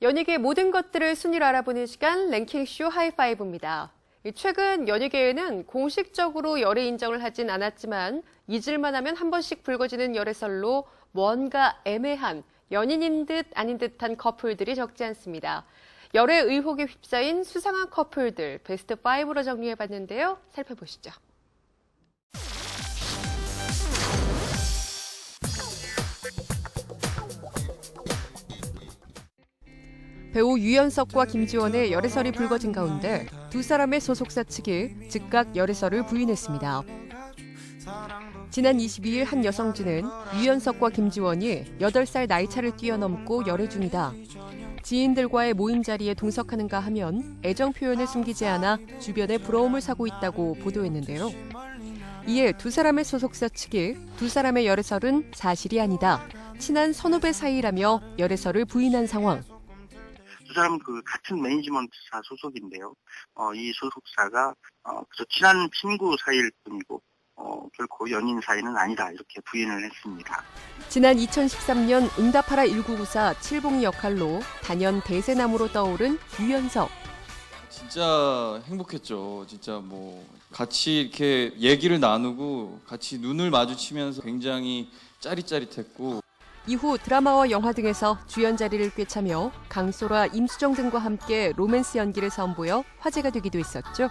연예계 모든 것들을 순위로 알아보는 시간 랭킹쇼 하이파이브입니다. 최근 연예계에는 공식적으로 열애 인정을 하진 않았지만 잊을만 하면 한 번씩 불거지는 열애설로 뭔가 애매한 연인인 듯 아닌 듯한 커플들이 적지 않습니다. 열애 의혹에 휩싸인 수상한 커플들 베스트 5로 정리해봤는데요. 살펴보시죠. 배우 유연석과 김지원의 열애설이 불거진 가운데 두 사람의 소속사 측이 즉각 열애설을 부인했습니다. 지난 22일 한 여성지는 유연석과 김지원이 8살 나이차를 뛰어넘고 열애 중이다. 지인들과의 모임 자리에 동석하는가 하면 애정 표현을 숨기지 않아 주변에 부러움을 사고 있다고 보도했는데요. 이에 두 사람의 소속사 측이 두 사람의 열애설은 사실이 아니다. 친한 선후배 사이라며 열애설을 부인한 상황. 두 사람은 같은 매니지먼트사 소속인데요. 이 소속사가 그저 친한 친구 사이일 뿐이고 결코 연인 사이는 아니다 이렇게 부인을 했습니다. 지난 2013년 응답하라 1994 칠봉이 역할로 단연 대세남으로 떠오른 유연석. 진짜 행복했죠. 진짜 같이 이렇게 얘기를 나누고 같이 눈을 마주치면서 굉장히 짜릿짜릿했고. 이후 드라마와 영화 등에서 주연 자리를 꿰차며 강소라, 임수정 등과 함께 로맨스 연기를 선보여 화제가 되기도 했었죠.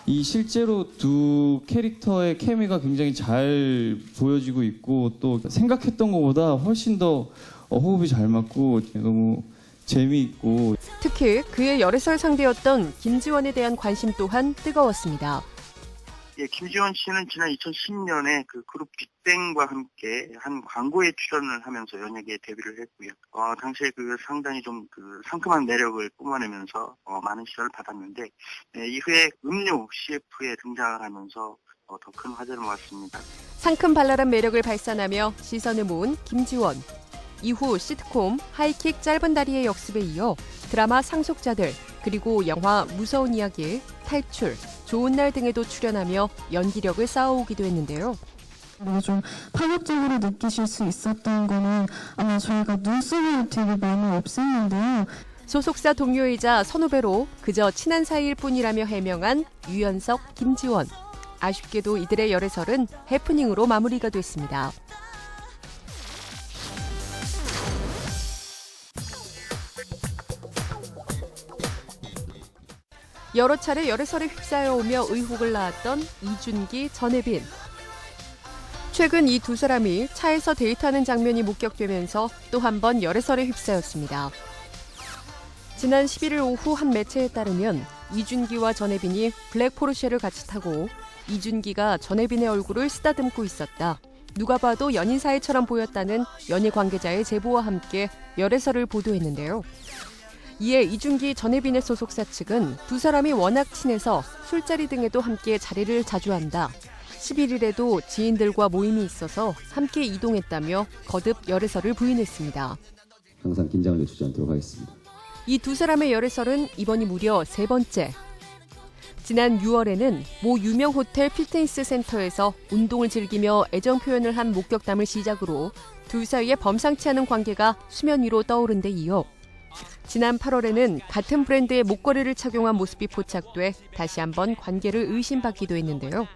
이 실제로 두 캐릭터의 케미가 굉장히 잘 보여지고 있고 또 생각했던 것보다 훨씬 더 호흡이 잘 맞고 너무 재미있고. 특히 그의 열애설 상대였던 김지원에 대한 관심 또한 뜨거웠습니다. 예, 김지원 씨는 지난 2010년에 그룹 빅뱅과 함께 한 광고에 출연을 하면서 연예계에 데뷔를 했고요. 당시에 상당히 좀 상큼한 매력을 뿜어내면서 많은 시선을 받았는데 이후에 음료 CF에 등장을 하면서 더 큰 화제를 모았습니다. 상큼 발랄한 매력을 발산하며 시선을 모은 김지원. 이후 시트콤 하이킥 짧은 다리의 역습에 이어 드라마 상속자들 그리고 영화 무서운 이야기, 탈출, 좋은 날 등에도 출연하며 연기력을 쌓아오기도 했는데요. 좀 파격적으로 느끼실 수 있었던 거는 아마 저희가 눈썹을 되게 많이 없앴는데요. 소속사 동료이자 선후배로 그저 친한 사이일 뿐이라며 해명한 유연석, 김지원. 아쉽게도 이들의 열애설은 해프닝으로 마무리가 됐습니다. 여러 차례 열애설에 휩싸여오며 의혹을 낳았던 이준기, 전혜빈. 최근 이 두 사람이 차에서 데이트하는 장면이 목격되면서 또 한 번 열애설에 휩싸였습니다. 지난 11일 오후 한 매체에 따르면 이준기와 전혜빈이 블랙 포르쉐를 같이 타고 이준기가 전혜빈의 얼굴을 쓰다듬고 있었다. 누가 봐도 연인 사이처럼 보였다는 연예 관계자의 제보와 함께 열애설을 보도했는데요. 이에 이준기, 전혜빈의 소속사 측은 두 사람이 워낙 친해서 술자리 등에도 함께 자리를 자주 한다. 11일에도 지인들과 모임이 있어서 함께 이동했다며 거듭 열애설을 부인했습니다. 항상 긴장을 늦추지 않도록 하겠습니다. 이 두 사람의 열애설은 이번이 무려 세 번째. 지난 6월에는 모 유명 호텔 피트니스 센터에서 운동을 즐기며 애정 표현을 한 목격담을 시작으로 둘 사이의 범상치 않은 관계가 수면 위로 떠오른 데 이어 지난 8월에는 같은 브랜드의 목걸이를 착용한 모습이 포착돼 다시 한번 관계를 의심받기도 했는데요.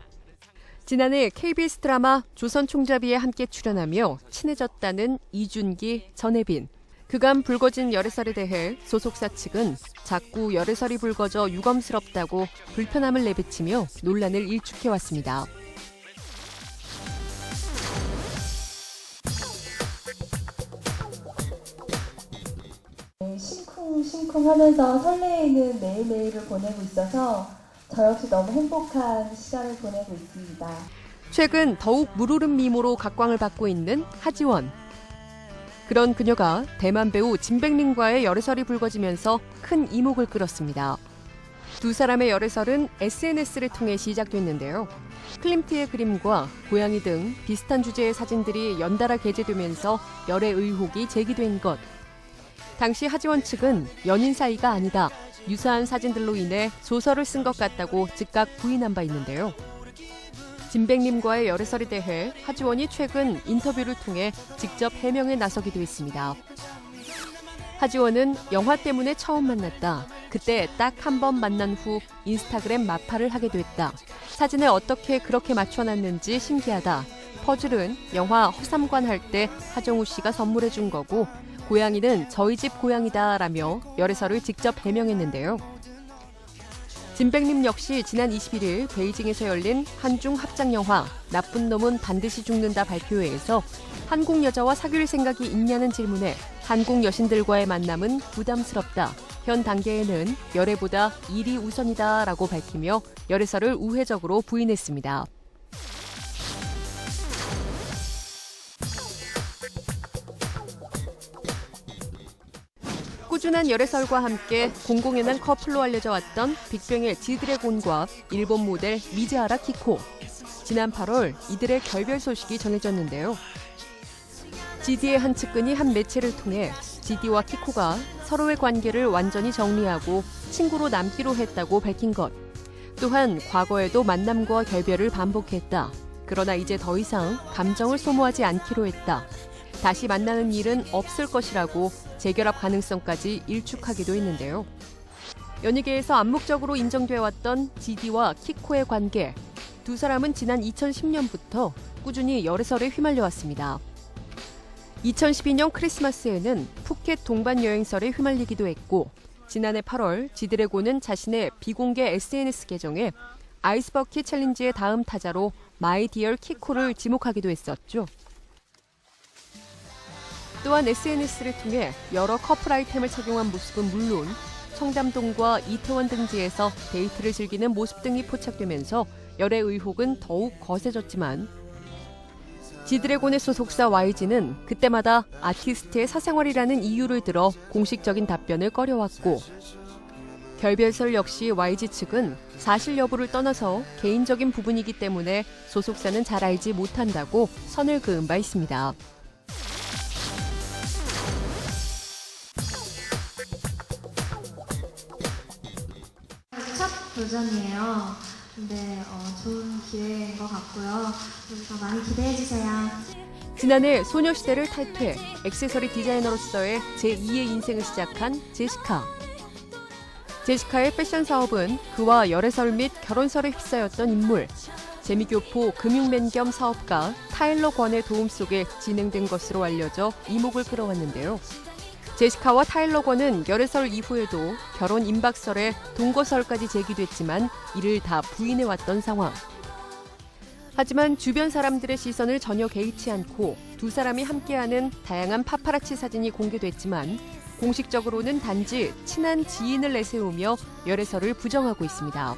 지난해 KBS 드라마 조선총잡이에 함께 출연하며 친해졌다는 이준기, 전혜빈. 그간 불거진 열애설에 대해 소속사 측은 자꾸 열애설이 불거져 유감스럽다고 불편함을 내비치며 논란을 일축해왔습니다. 심쿵심쿵하면서 설레이는 매일매일을 보내고 있어서 저 역시 너무 행복한 시간을 보내고 있습니다. 최근 더욱 물오른 미모로 각광을 받고 있는 하지원. 그런 그녀가 대만 배우 진백민과의 열애설이 불거지면서 큰 이목을 끌었습니다. 두 사람의 열애설은 SNS를 통해 시작됐는데요. 클림트의 그림과 고양이 등 비슷한 주제의 사진들이 연달아 게재되면서 열애 의혹이 제기된 것. 당시 하지원 측은 연인 사이가 아니다. 유사한 사진들로 인해 소설을 쓴 것 같다고 즉각 부인한 바 있는데요. 진백님과의 열애설에 대해 하지원이 최근 인터뷰를 통해 직접 해명에 나서기도 했습니다. 하지원은 영화 때문에 처음 만났다. 그때 딱 한 번 만난 후 인스타그램 마팔을 하게 됐다. 사진을 어떻게 그렇게 맞춰놨는지 신기하다. 퍼즐은 영화 허삼관 할 때 하정우 씨가 선물해 준 거고 고양이는 저희 집 고양이다라며 열애설을 직접 해명했는데요. 진백님 역시 지난 21일 베이징에서 열린 한중 합작영화 나쁜 놈은 반드시 죽는다 발표회에서 한국 여자와 사귈 생각이 있냐는 질문에 한국 여신들과의 만남은 부담스럽다. 현 단계에는 열애보다 일이 우선이다라고 밝히며 열애설을 우회적으로 부인했습니다. 꾸준한 열애설과 함께 공공연한 커플로 알려져 왔던 빅뱅의 지드래곤과 일본 모델 미즈하라 키코. 지난 8월 이들의 결별 소식이 전해졌는데요. GD의 한 측근이 한 매체를 통해 GD와 키코가 서로의 관계를 완전히 정리하고 친구로 남기로 했다고 밝힌 것. 또한 과거에도 만남과 결별을 반복했다. 그러나 이제 더 이상 감정을 소모하지 않기로 했다. 다시 만나는 일은 없을 것이라고 재결합 가능성까지 일축하기도 했는데요. 연예계에서 암묵적으로 인정돼 왔던 GD와 키코의 관계. 두 사람은 지난 2010년부터 꾸준히 열애설에 휘말려 왔습니다. 2012년 크리스마스에는 푸켓 동반 여행설에 휘말리기도 했고 지난해 8월 지드래곤은 자신의 비공개 SNS 계정에 아이스버킷 챌린지의 다음 타자로 마이 디얼 키코를 지목하기도 했었죠. 또한 SNS를 통해 여러 커플 아이템을 착용한 모습은 물론 청담동과 이태원 등지에서 데이트를 즐기는 모습 등이 포착되면서 열애 의혹은 더욱 거세졌지만 지드래곤의 소속사 YG는 그때마다 아티스트의 사생활이라는 이유를 들어 공식적인 답변을 꺼려왔고 결별설 역시 YG 측은 사실 여부를 떠나서 개인적인 부분이기 때문에 소속사는 잘 알지 못한다고 선을 그은 바 있습니다. 첫 도전이에요. 근데 좋은 기회인 것 같고요. 더 많이 기대해주세요. 지난해 소녀시대를 탈퇴, 액세서리 디자이너로서의 제2의 인생을 시작한 제시카. 제시카의 패션 사업은 그와 열애설 및 결혼설에 휩싸였던 인물, 재미교포 금융맨 겸 사업가 타일러 권의 도움 속에 진행된 것으로 알려져 이목을 끌어왔는데요. 제시카와 타일러 권은 열애설 이후에도 결혼 임박설에 동거설까지 제기됐지만 이를 다 부인해왔던 상황. 하지만 주변 사람들의 시선을 전혀 개의치 않고 두 사람이 함께하는 다양한 파파라치 사진이 공개됐지만 공식적으로는 단지 친한 지인을 내세우며 열애설을 부정하고 있습니다.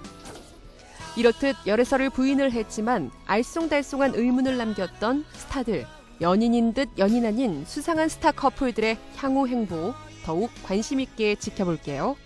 이렇듯 열애설을 부인을 했지만 알쏭달쏭한 의문을 남겼던 스타들. 연인인 듯 연인 아닌 수상한 스타 커플들의 향후 행보 더욱 관심 있게 지켜볼게요.